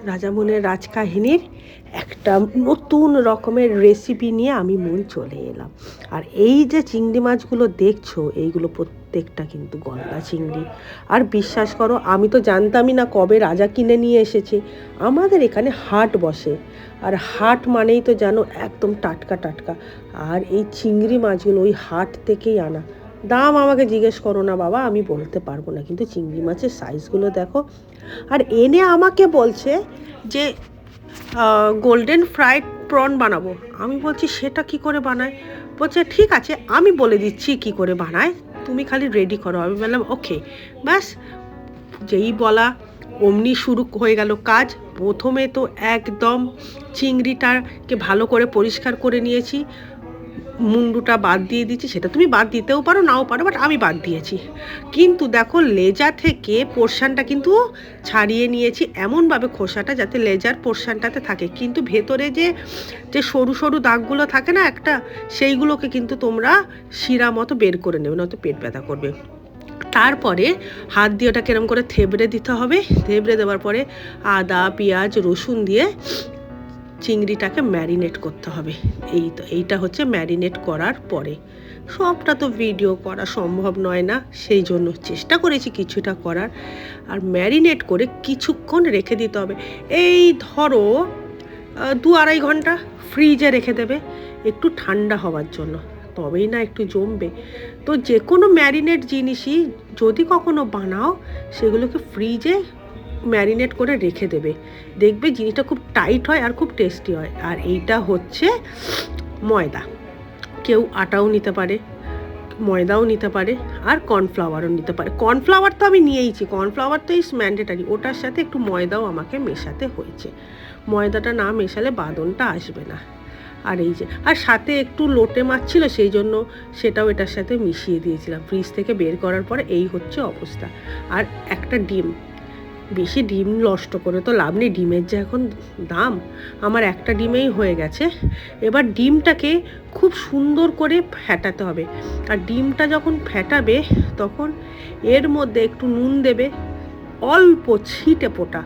রাজামনের রাজকাহিনীর একটা নতুন রকমের রেসিপি নিয়ে আমি মন চলে এলাম। আর এই যে চিংড়ি মাছগুলো দেখছো, এইগুলো প্রত্যেকটা কিন্তু গলদা চিংড়ি। আর বিশ্বাস করো, আমি তো জানতামই না কবে রাজা কিনে নিয়ে এসেছে। আমাদের এখানে হাট বসে, আর হাট মানেই তো জানো একদম টাটকা টাটকা। আর এই চিংড়ি মাছগুলো ওই হাট থেকেই আনা। দাম আমাকে জিজ্ঞেস করো না বাবা, আমি বলতে পারবো না, কিন্তু চিংড়ি মাছের সাইজগুলো দেখো। আর এনে আমাকে বলছে যে গোল্ডেন ফ্রাইড প্রন বানাবো। আমি বলছি সেটা কি করে বানায়? বলছে ঠিক আছে, আমি বলে দিচ্ছি কি করে বানায়, তুমি খালি রেডি করো। আমি বললাম ওকে। ব্যাস, যেই বলা অমনি শুরু হয়ে গেল কাজ। প্রথমে তো একদম চিংড়িটাকে ভালো করে পরিষ্কার করে নিয়েছি, মুন্ডুটা বাদ দিয়ে দিচ্ছি। সেটা তুমি বাদ দিতেও পারো, নাও পারো, বাট আমি বাদ দিয়েছি। কিন্তু দেখো লেজা থেকে পোর্শনটা কিন্তু ছাড়িয়ে নিয়েছি এমনভাবে, খোসাটা যাতে লেজার পোর্শনটাতে থাকে, কিন্তু ভেতরে যে যে সরু সরু দাগগুলো থাকে না একটা, সেইগুলোকে কিন্তু তোমরা শিরা মতো বের করে নেবে, নয়তো পেট ব্যথা করবে। তারপরে হাত দিয়ে ওটা কেরম করে থেবড়ে দিতে হবে। থেবড়ে দেওয়ার পরে আদা পেঁয়াজ রসুন দিয়ে চিংড়িটাকে ম্যারিনেট করতে হবে। এইটা হচ্ছে ম্যারিনেট করার পরে। সবটা তো ভিডিও করা সম্ভব নয় না, সেই জন্য চেষ্টা করেছি কিছুটা করার। আর ম্যারিনেট করে কিছুক্ষণ রেখে দিতে হবে। এই ধরো 2-2.5 ঘন্টা ফ্রিজে রেখে দেবে, একটু ঠান্ডা হওয়ার জন্য, তবেই না একটু জমবে। তো যে কোনো ম্যারিনেট জিনিসই যদি কখনো বানাও, সেগুলোকে ফ্রিজে ম্যারিনেট করে রেখে দেবে, দেখবে জিনিসটা খুব টাইট হয় আর খুব টেস্টি হয়। আর এইটা হচ্ছে ময়দা, কেউ আটাও নিতে পারে, ময়দাও নিতে পারে, আর কর্নফ্লাওয়ারও নিতে পারে। কর্নফ্লাওয়ার তো আমি নিয়েইছি, কর্নফ্লাওয়ার তো ইজ ম্যান্ডেটারি, ওটার সাথে একটু ময়দাও আমাকে মেশাতে হয়েছে। ময়দাটা না মেশালে বাঁধনটা আসবে না। আর এই যে, আর সাথে একটু লোটে মাছ ছিল, সেই জন্য সেটাও এটার সাথে মিশিয়ে দিয়েছিলাম। ফ্রিজ থেকে বের করার পরে এই হচ্ছে অবস্থা। আর একটা ডিম, বেশি ডিম নষ্ট করে তো লাভ নেই, ডিমের যে এখন দাম, আমার একটা ডিমেই হয়ে গেছে। এবার ডিমটাকে খুব সুন্দর করে ফেটাতে হবে। আর ডিমটা যখন ফেটাবে তখন এর মধ্যে একটু নুন দেবে, অল্প ছিটে পোটা,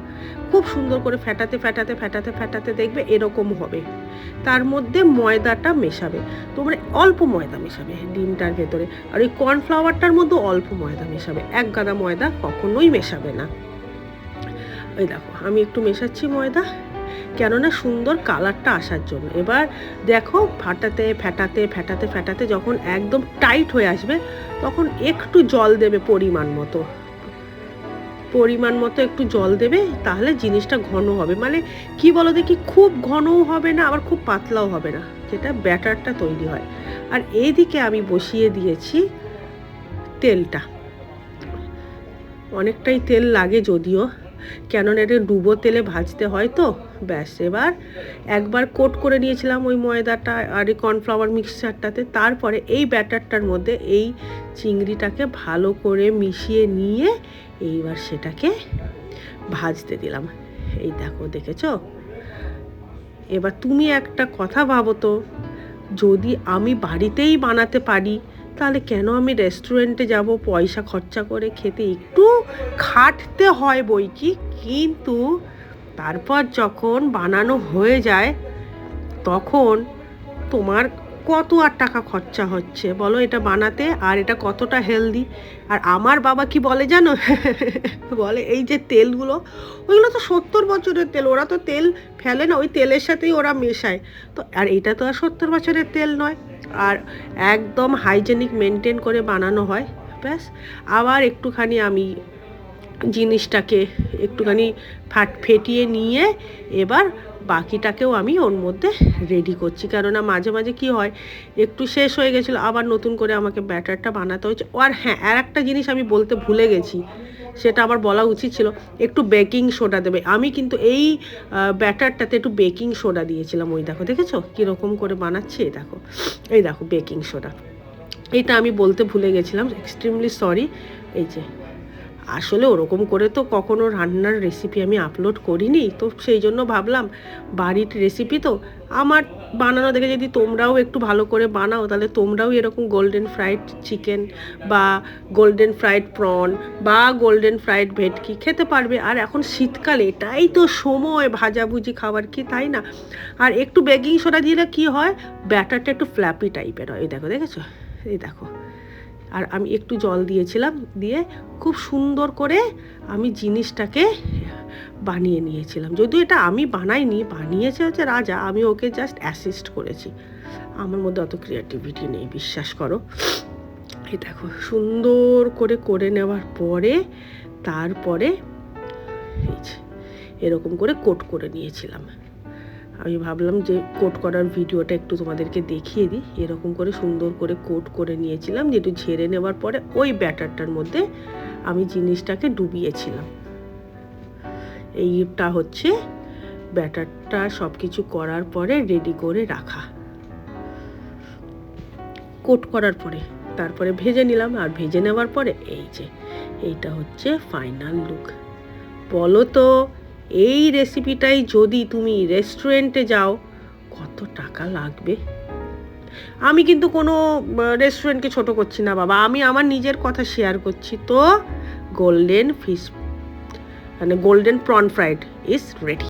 খুব সুন্দর করে ফেটাতে ফেটাতে ফেটাতে ফেটাতে দেখবে এরকম হবে। তার মধ্যে ময়দাটা মেশাবে, তোমরা অল্প ময়দা মেশাবে ডিমটার ভেতরে। আর ওই কর্নফ্লাওয়ারটার মধ্যে অল্প ময়দা মেশাবে, এক গাদা ময়দা কখনোই মেশাবে না। ওই দেখো আমি একটু মেশাচ্ছি ময়দা, কেননা সুন্দর কালারটা আসার জন্য। এবার দেখো ফাটাতে ফেটাতে ফেটাতে ফেটাতে যখন একদম টাইট হয়ে আসবে, তখন একটু জল দেবে পরিমাণ মতো, একটু জল দেবে, তাহলে জিনিসটা ঘন হবে। মানে কি বলো দেখি, খুব ঘনও হবে না আবার খুব পাতলাও হবে না, যেটা ব্যাটারটা তৈরি হয়। আর এইদিকে আমি বসিয়ে দিয়েছি তেলটা। অনেকটাই তেল লাগে যদিও, কেননা এটা ডুবো তেলে ভাজতে হয় তো। ব্যাস, এবার একবার কোট করে নিয়েছিলাম ওই ময়দাটা আর এই কর্নফ্লাওয়ার মিক্সচারটাতে। তারপরে এই ব্যাটারটার মধ্যে এই চিংড়িটাকে ভালো করে মিশিয়ে নিয়ে এইবার সেটাকে ভাজতে দিলাম। এই দেখো, দেখেছো? এবার তুমি একটা কথা ভাবো তো, যদি আমি বাড়িতেই বানাতে পারি, তাহলে কেন আমি রেস্টুরেন্টে যাব পয়সা খরচা করে খেতে? একটু খাটতে হয় বই কি, কিন্তু তারপর যখন বানানো হয়ে যায়, তখন তোমার কত আর টাকা খরচা হচ্ছে বলো এটা বানাতে, আর এটা কতটা হেলদি। আর আমার বাবা কি বলে জানো, বলে এই যে তেলগুলো, ওইগুলো তো 70 বছরের তেল, ওরা তো তেল ফেলে না, ওই তেলের সাথেই ওরা মেশায়। তো আর এটা তো আর 70 বছরের তেল নয়, আর একদম হাইজেনিক মেনটেন করে বানানো হয়। ব্যাস, আবার একটুখানি আমি জিনিসটাকে একটুখানি ফেটিয়ে নিয়ে এবার বাকিটাকেও আমি ওর মধ্যে রেডি করছি। কেননা মাঝে মাঝে কি হয়, একটু শেষ হয়ে গেছিলো, আবার নতুন করে আমাকে ব্যাটারটা বানাতে হয়েছে। আর হ্যাঁ, আর একটা জিনিস আমি বলতে ভুলে গেছি, সেটা আমার বলা উচিত ছিল, একটু বেকিং সোডা দেবে। আমি কিন্তু এই ব্যাটারটাতে একটু বেকিং সোডা দিয়েছিলাম। ওই দেখো, দেখেছো কীরকম করে বানাচ্ছি? এই দেখো বেকিং সোডা, এটা আমি বলতে ভুলে গেছিলাম, এক্সট্রিমলি সরি। এই যে, আসলে ওরকম করে তো কখনো রান্নার রেসিপি আমি আপলোড করিনি, তো সেই জন্য ভাবলাম বাড়ির রেসিপি তো আমার বানানো দেখে যদি তোমরাও একটু ভালো করে বানাও, তাহলে তোমরাও এরকম গোল্ডেন ফ্রাইড চিকেন বা গোল্ডেন ফ্রাইড প্রন বা গোল্ডেন ফ্রাইড ভেটকি খেতে পারবে। আর এখন শীতকালে এটাই তো সময় ভাজাভুজি খাবার, কি তাই না? আর একটু বেকিং সোডা দিলে কি হয়, ব্যাটারটা একটু ফ্ল্যাপি টাইপের হয়। এই দেখো, দেখেছো? এই দেখো। আর আমি একটু জল দিয়েছিলাম, দিয়ে খুব সুন্দর করে আমি জিনিসটাকে বানিয়ে নিয়েছিলাম। যদিও এটা আমি বানাইনি, বানিয়েছে হচ্ছে রাজা, আমি ওকে জাস্ট অ্যাসিস্ট করেছি। আমার মধ্যে অত ক্রিয়েটিভিটি নেই, বিশ্বাস করো। এই দেখো, সুন্দর করে করে নেওয়ার পরে তারপরে এই যে এরকম করে কোট করে নিয়েছিলাম। আমি ভাবলাম যে কোট করার ভিডিওটা একটু তোমাদেরকে দেখিয়ে দিই। এরকম করে সুন্দর করে কোট করে নিয়েছিলাম, যেটু ঝেড়ে নেওয়ার পরে ওই ব্যাটারটার মধ্যে আমি জিনিসটাকে ডুবিয়েছিলাম। এইটা হচ্ছে ব্যাটারটা সব কিছু করার পরে রেডি করে রাখা। কোট করার পরে তারপরে ভেজে নিলাম, আর ভেজে নেওয়ার পরে এই যে এইটা হচ্ছে ফাইনাল লুক। বলো তো, এই রেসিপিটাই যদি তুমি রেস্টুরেন্টে যাও কত টাকা লাগবে? আমি কিন্তু কোনো রেস্টুরেন্টকে ছোট করছি না বাবা, আমি আমার নিজের কথা শেয়ার করছি। তো গোল্ডেন ফিশ মানে golden prawn fried is ready.